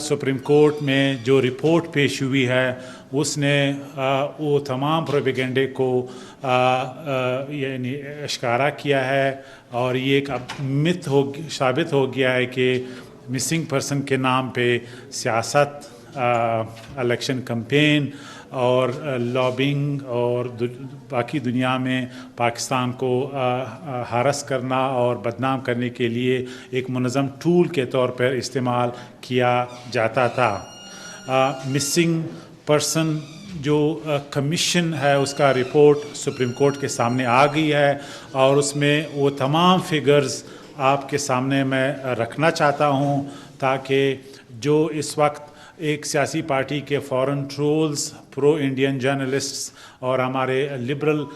Supreme court में जो report पेश हुई है उसने वो तमाम प्रोपेगेंडे को यानी इश्कारा किया है और ये एक अब मिथ साबित हो गया है कि मिसिंग पर्सन के नाम पे सियासत, इलेक्शन कैंपेन और लॉबिंग और बाकी दुनिया में पाकिस्तान को हरास करना और बदनाम करने के लिए एक मुनज़्ज़म टूल के तौर पर इस्तेमाल किया जाता था। मिसिंग पर्सन जो कमीशन है उसका रिपोर्ट सुप्रीम कोर्ट के सामने आ गई है और उसमें वो तमाम फिगर्स आपके सामने मैं रखना चाहता हूँ ताकि जो इस वक्त एक सियासी पार्टी के foreign trolls, pro Indian journalists और हमारे लिबरल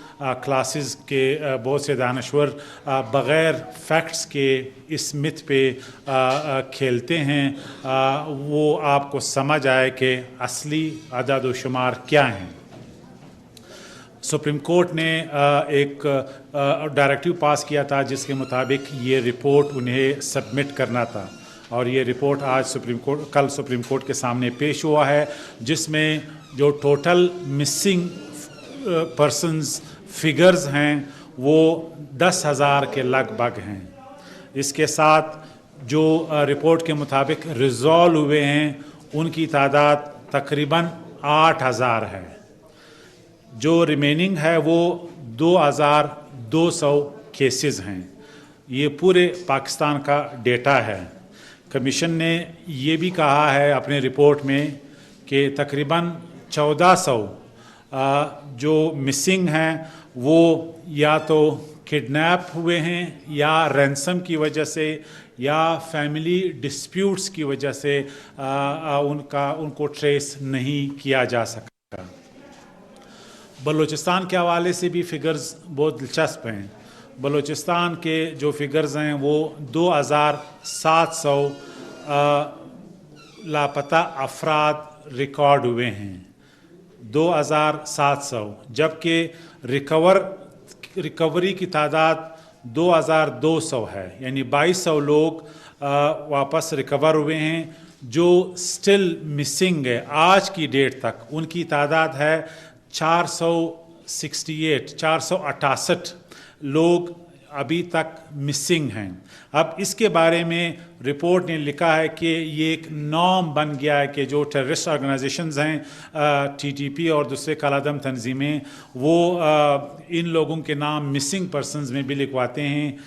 क्लासेस के बहुत से दानश्वर बग़ैर फैक्ट्स के इस मिथ पे खेलते हैं, वो आपको समझ आए कि असली अदद व शुमार क्या हैं। सुप्रीम कोर्ट ने एक डायरेक्टिव पास किया था जिसके मुताबिक ये रिपोर्ट उन्हें सबमिट करना था और ये रिपोर्ट आज कल सुप्रीम कोर्ट के सामने पेश हुआ है, जिसमें जो टोटल मिसिंग पर्सन्स फिगर्स हैं वो 10,000 के लगभग हैं। इसके साथ जो रिपोर्ट के मुताबिक रिजॉल्व हुए हैं उनकी तादाद तकरीबन 8,000 है। जो रिमेनिंग है वो 2,200 केसेस हैं। ये पूरे पाकिस्तान का डेटा है। कमीशन ने ये भी कहा है अपने रिपोर्ट में कि तकरीबन 1400 जो मिसिंग हैं वो या तो किडनैप हुए हैं या रैंसम की वजह से या फैमिली डिस्प्यूट्स की वजह से उनको ट्रेस नहीं किया जा सका। बलूचिस्तान के हवाले से भी फिगर्स बहुत दिलचस्प हैं। बलूचिस्तान के जो फिगर्स हैं वो 2,700 लापता अफराद रिकॉर्ड हुए हैं, 2,700, जबकि रिकवरी की तादाद 2,200 है, यानी 2,200 लोग वापस रिकवर हुए हैं। जो स्टिल मिसिंग है आज की डेट तक उनकी तादाद है 468 लोग अभी तक मिसिंग हैं। अब इसके बारे में रिपोर्ट ने लिखा है कि ये एक नॉर्म बन गया है कि जो टेररिस्ट ऑर्गेनाइजेशंस हैं, टीटीपी और दूसरे कालादम तंजीमें, वो इन लोगों के नाम मिसिंग पर्सनस में भी लिखवाते हैं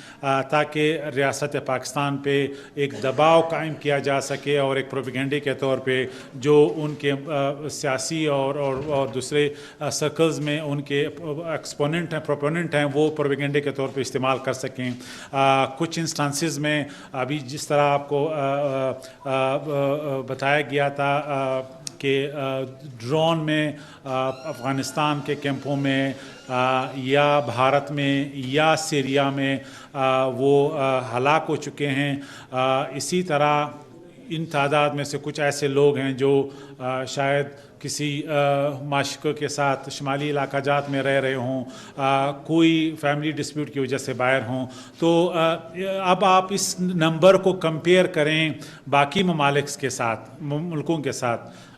ताकि रियासत पाकिस्तान पे एक दबाव कायम किया जा सके और एक प्रोपेगेंडे के तौर पे जो उनके सियासी और दूसरे सर्कल्स में उनके एक्सपोनेंट हैं, प्रोपोनेंट हैं, वो प्रोपेगेंडे के तौर पे इस्तेमाल कर सकें। कुछ इंस्टांसेस में अभी जिस तरह आपको बताया गया था कि ड्रोन में अफ़गानिस्तान के कैंपों में या भारत में या सीरिया में वो हलाक हो चुके हैं। इसी तरह इन तादाद में से कुछ ऐसे लोग हैं जो शायद किसी माशिकों के साथ शुमाली इलाका जात में रह रहे हों, कोई फैमिली डिस्प्यूट की वजह से बाहर हों। तो अब आप इस नंबर को कंपेयर करें बाकी ममालिक के साथ, मुल्कों के साथ।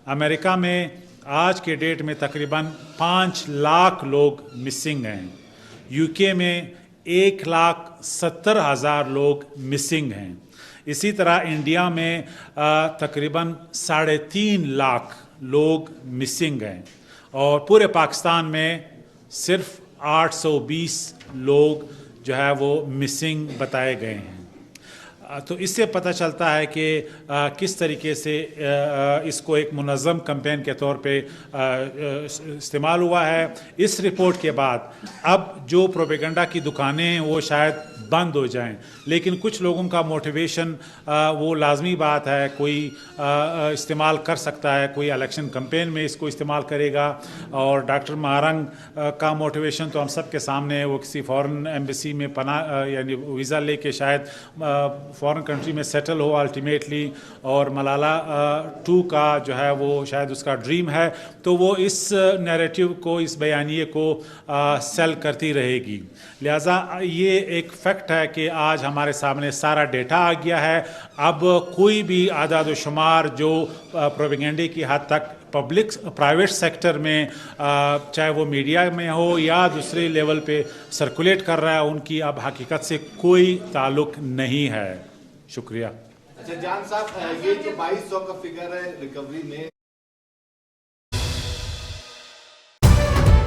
अमेरिका में आज के डेट में तकरीबन 5 लाख लोग मिसिंग हैं। यूके में 1,70,000 लोग मिसिंग हैं। इसी तरह इंडिया में तकरीबन 3.5 लाख लोग मिसिंग हैं और पूरे पाकिस्तान में सिर्फ 820 लोग जो है वो मिसिंग बताए गए हैं। तो इससे पता चलता है कि किस तरीके से इसको एक मुनज़्ज़म कैंपेन के तौर पे इस्तेमाल हुआ है। इस रिपोर्ट के बाद अब जो प्रोपेगेंडा की दुकानें हैं वो शायद बंद हो जाएं, लेकिन कुछ लोगों का मोटिवेशन वो लाजमी बात है, कोई इस्तेमाल कर सकता है, कोई इलेक्शन कैंपेन में इसको इस्तेमाल करेगा। और डॉक्टर महारंग का मोटिवेशन तो हम सब के सामने है, वो किसी फॉरेन एम्बेसी में यानी वीज़ा लेके शायद فارن کنٹری میں سیٹل ہو الٹیمیٹلی، اور ملالہ 2 کا جو ہے وہ شاید اس کا ڈریم ہے، تو وہ اس نیریٹیو کو، اس بیانیے کو سیل کرتی رہے گی. لہٰذا یہ ایک فیکٹ ہے کہ آج ہمارے سامنے سارا ڈیٹا آ گیا ہے. اب کوئی بھی اعداد و شمار جو پروپیگنڈے کی حد تک پبلک پرائیویٹ سیکٹر میں چاہے وہ میڈیا میں ہو یا دوسرے لیول پہ سرکولیٹ کر رہا ہے، ان کی اب حقیقت سے کوئی تعلق نہیں ہے. شکریہ. اچھا جان صاحب، یہ جو 2200 کا فگر ہے ریکوری میں